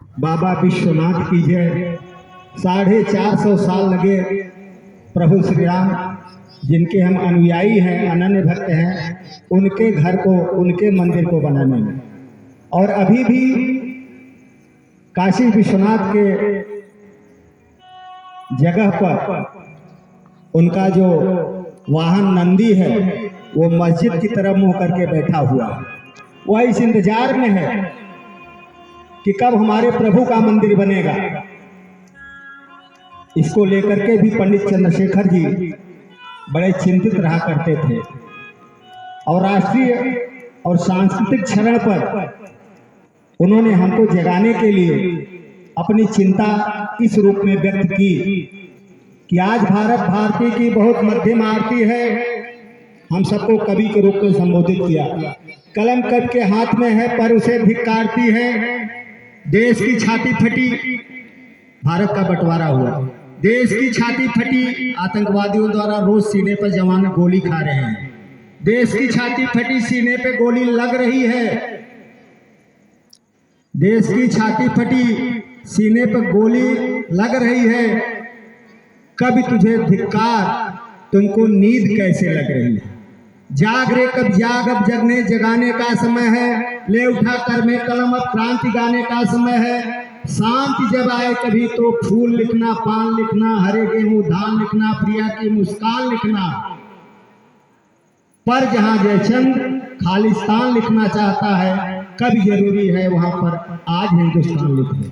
बाबा विश्वनाथ की जय। 450 साल लगे प्रभु श्री राम, जिनके हम अनुयायी हैं, अनन्य भक्त हैं, उनके घर को, उनके मंदिर को बनाने में। और अभी भी काशी विश्वनाथ के जगह पर उनका जो वाहन नंदी है वो मस्जिद की तरफ मुंह करके बैठा हुआ है। वह इस इंतजार में है कि कब हमारे प्रभु का मंदिर बनेगा। इसको लेकर के भी पंडित चंद्रशेखर जी बड़े चिंतित रहा करते थे और राष्ट्रीय और सांस्कृतिक क्षरण पर उन्होंने हमको जगाने के लिए अपनी चिंता इस रूप में व्यक्त की कि आज भारत भारती की बहुत मध्यम आरती है। हम सबको कवि के रूप में संबोधित किया। कलम कब के हाथ में है पर उसे धिक्कारती है। देश की छाती फटी, भारत का बंटवारा हुआ, देश की छाती फटी, आतंकवादियों द्वारा रोज सीने पर जवान गोली खा रहे हैं। देश की छाती फटी, सीने पे गोली लग रही है। देश की छाती फटी, सीने पर गोली लग रही है। कभी तुझे धिक्कार, तुमको नींद कैसे लग रही है। जाग रे कब जाग, अब जगने जगाने का समय है। ले उठा कर में कलम, अब क्रांति गाने का समय है। शांति जब आए कभी तो फूल लिखना, पान लिखना, हरे गेहूं धान लिखना, प्रिया की मुस्कान लिखना। पर जहां जयचंद खालिस्तान लिखना चाहता है, कभी जरूरी है वहां पर आज हिंदुस्तान लिखना।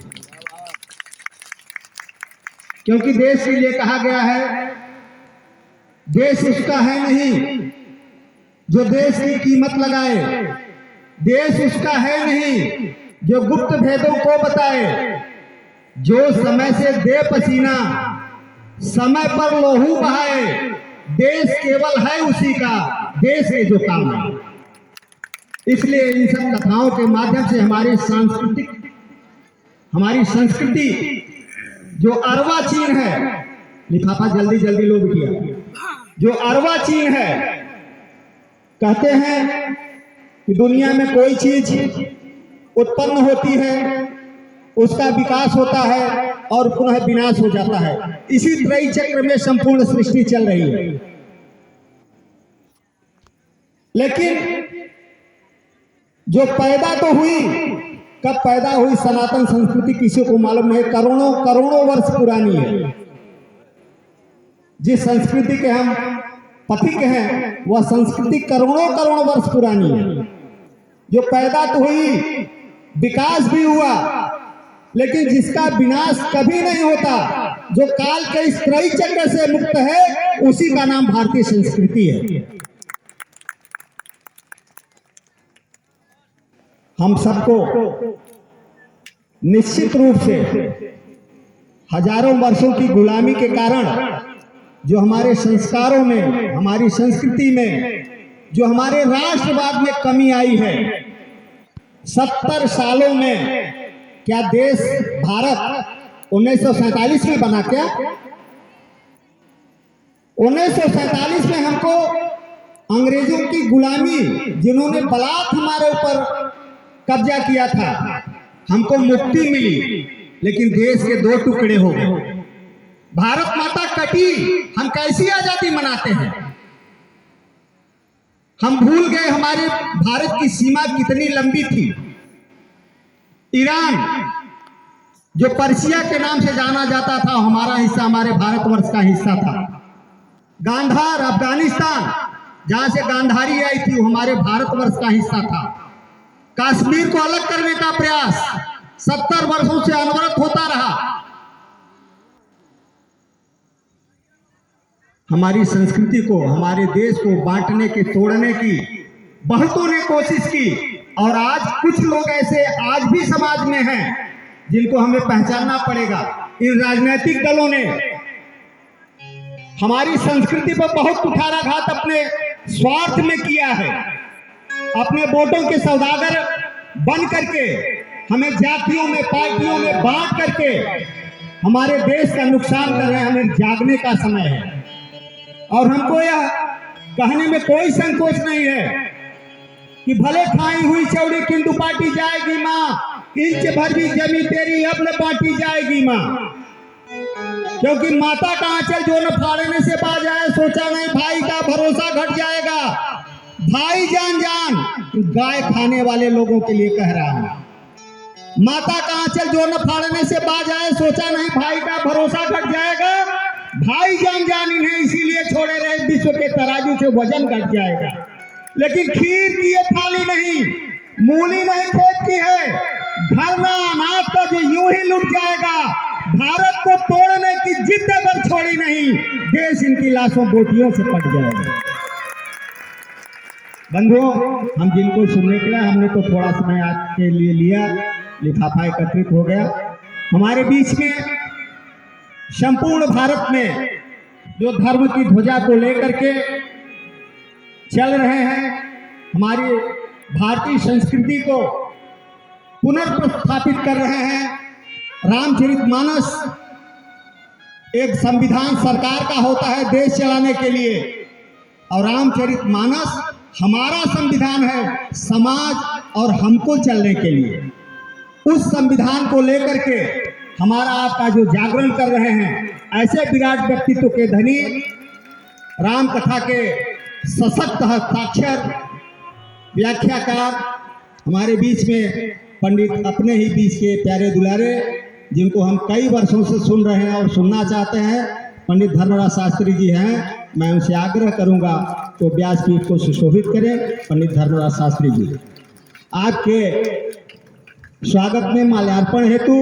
क्योंकि देश के लिए कहा गया है, देश उसका है नहीं जो देश की कीमत लगाए। देश उसका है नहीं जो गुप्त भेदों को बताए। जो समय से दे पसीना, समय पर लोहू बहाए। देश केवल है उसी का, देश के जो काम है। इसलिए इन सब कथाओं के माध्यम से हमारी संस्कृति जो अर्वाचीन है, लिफाफा जल्दी जल्दी लोग किया, जो अर्वाचीन है। कहते हैं कि दुनिया में कोई चीज उत्पन्न होती है, उसका विकास होता है और पुनः विनाश हो जाता है। इसी त्रयी चक्र में संपूर्ण सृष्टि चल रही है। लेकिन जो पैदा तो हुई, कब पैदा हुई सनातन संस्कृति किसी को मालूम नहीं। करोड़ों करोड़ों वर्ष पुरानी है। जिस संस्कृति के हम पथिक हैं, वह संस्कृति करोड़ों करोड़ वर्ष पुरानी है। जो पैदा तो हुई, विकास भी हुआ, लेकिन जिसका विनाश कभी नहीं होता, जो काल के इस त्रयी चक्र से मुक्त है, उसी का नाम भारतीय संस्कृति है। हम सबको निश्चित रूप से हजारों वर्षों की गुलामी के कारण जो हमारे संस्कारों में, हमारी संस्कृति में, जो हमारे राष्ट्रवाद में कमी आई है, 70 सालों में क्या देश भारत 1947 में बना क्या? 1947 में हमको अंग्रेजों की गुलामी, जिन्होंने बलात् हमारे ऊपर कब्जा किया था, हमको मुक्ति मिली, लेकिन देश के 2 टुकड़े हो गए। भारत माता कटी, हम कैसी आजादी मनाते हैं? हम भूल गए हमारे भारत की सीमा कितनी लंबी थी। ईरान जो पर्शिया के नाम से जाना जाता था, हमारा हिस्सा, हमारे भारतवर्ष का हिस्सा था। गांधार अफगानिस्तान, जहां से गांधारी आई थी, वो हमारे भारतवर्ष का हिस्सा था। कश्मीर को अलग करने का प्रयास 70 वर्षों से अनवरत होता रहा। हमारी संस्कृति को, हमारे देश को बांटने की, तोड़ने की बहुतों ने कोशिश की। और आज कुछ लोग ऐसे आज भी समाज में हैं जिनको हमें पहचानना पड़ेगा। इन राजनीतिक दलों ने हमारी संस्कृति पर बहुत कुठाराघात अपने स्वार्थ में किया है। अपने वोटों के सौदागर बन करके हमें जातियों में, पार्टियों में बांट करके हमारे देश का नुकसान कर रहे हैं। हमें जागने का समय है और हमको यह कहने में कोई संकोच नहीं है कि भले खाई हुई चौड़ी किंतु पार्टी जाएगी मां, इंच भर भी जमी तेरी अब न बांटी जाएगी माँ, क्योंकि माता का आंचल जो न फाड़ने से पा जाए, सोचा नहीं भाई का भरोसा घट जाएगा। भाई जान जान गाय खाने वाले लोगों के लिए कह रहा हूं, माता का आंचल जो न फाड़ने से पा जाए, सोचा नहीं भाई का भरोसा घट जाएगा। भाई जान जान इन्हें इसीलिए छोड़े रहे, विश्व के तराजू से वजन घट जाएगा। लेकिन खीर की ये थाली नहीं, मूली नहीं खेत की है, घरना अनाज का जो यूं ही लुट जाएगा। भारत को तोड़ने की जिद अगर छोड़ी नहीं, देश इनकी लाशों बोटियों से पट जाएगा। बंधुओं, हम जिनको सुनने के लिए हमने तो थोड़ा समय आपके लिए लिया, लिफाफा एकत्रित हो गया। हमारे बीच में संपूर्ण भारत में जो धर्म की ध्वजा को लेकर के चल रहे हैं, हमारी भारतीय संस्कृति को पुनर्प्रस्थापित कर रहे हैं। रामचरितमानस एक संविधान सरकार का होता है देश चलाने के लिए, और रामचरितमानस हमारा संविधान है समाज और हमको चलने के लिए। उस संविधान को लेकर के हमारा आपका जो जागरण कर रहे हैं, ऐसे विराट व्यक्तित्व के धनी, राम कथा के सशक्त हस्ताक्षर व्याख्याकार हमारे बीच में पंडित अपने ही बीच के प्यारे दुलारे, जिनको हम कई वर्षों से सुन रहे हैं और सुनना चाहते हैं, पंडित धर्मराज शास्त्री जी हैं। मैं उनसे आग्रह करूंगा तो व्यासपीठ को सुशोभित करें। पंडित धर्मराज शास्त्री जी, आपके स्वागत में माल्यार्पण हेतु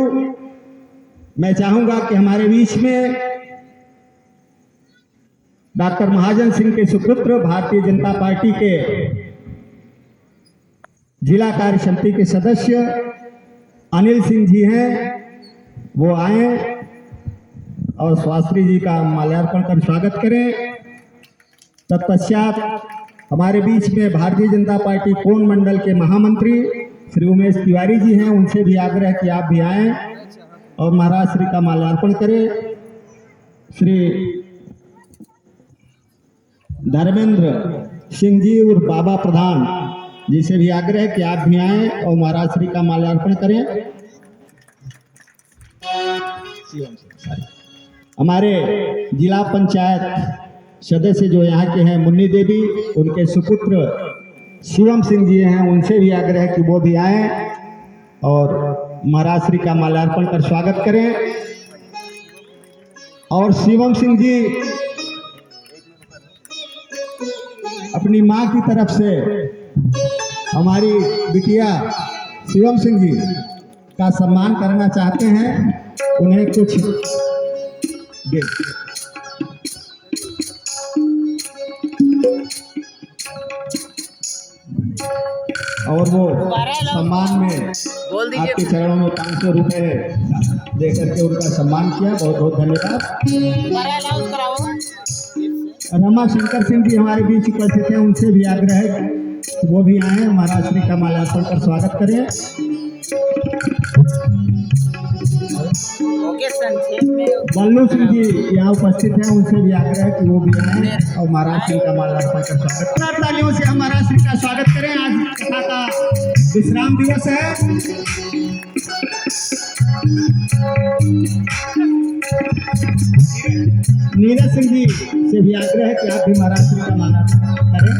मैं चाहूंगा कि हमारे बीच में डॉक्टर महाजन सिंह के सुपुत्र, भारतीय जनता पार्टी के जिला कार्य समिति के सदस्य अनिल सिंह जी हैं, वो आए और शास्त्री जी का माल्यार्पण कर स्वागत करें। तत्पश्चात हमारे बीच में भारतीय जनता पार्टी कोन मंडल के महामंत्री श्री उमेश तिवारी जी हैं, उनसे भी आग्रह कि आप भी आएं और महाराज श्री का माल्यार्पण करें। श्री धर्मेंद्र सिंह जी और बाबा प्रधान जी से भी आग्रह कि आप भी आएं और महाराज श्री का माल्यार्पण करें। हमारे जिला पंचायत सदस्य जो यहाँ के हैं मुन्नी देवी, उनके सुपुत्र शिवम सिंह जी हैं, उनसे भी आग्रह कि वो भी आएं और महाराज श्री का माल्यार्पण कर स्वागत करें। और शिवम सिंह जी अपनी मां की तरफ से हमारी बिटिया शिवम सिंह जी का सम्मान करना चाहते हैं, उन्हें कुछ दे। और वो सम्मान में आपके चरणों में 500 रुपए देकर के उनका सम्मान किया। बहुत बहुत धन्यवाद। रमा शंकर सिंह जी हमारे बीच उपस्थित हैं, उनसे भी आग्रह है वो भी आए, महाराज श्री का माल्यार्पण कर स्वागत करें। बल्लू सिंह जी यहाँ उपस्थित हैं, उनसे भी आग्रह है कि वो भी आए और महाराज श्री का माल्यार्पण कर स्वागत करें। तालियों से हम महाराज श्री का स्वागत करें। आज कथा का विश्राम दिवस है। नीरज सिंह जी से भी आग्रह है कि आप भी महाराज श्री का माल्यार्पण करें।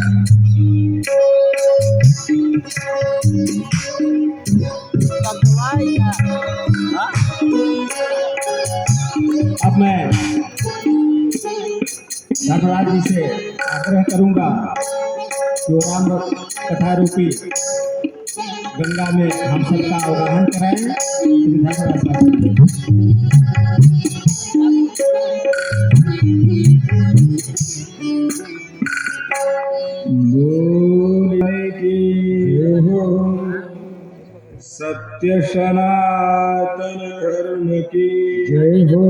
अब मैं धर्मराज जी से आग्रह करूंगा जो राम कथा रूपी गंगा में हम सबका अवगाहन कराएं। बोले की हो सत्य सनातन धर्म की जय हो।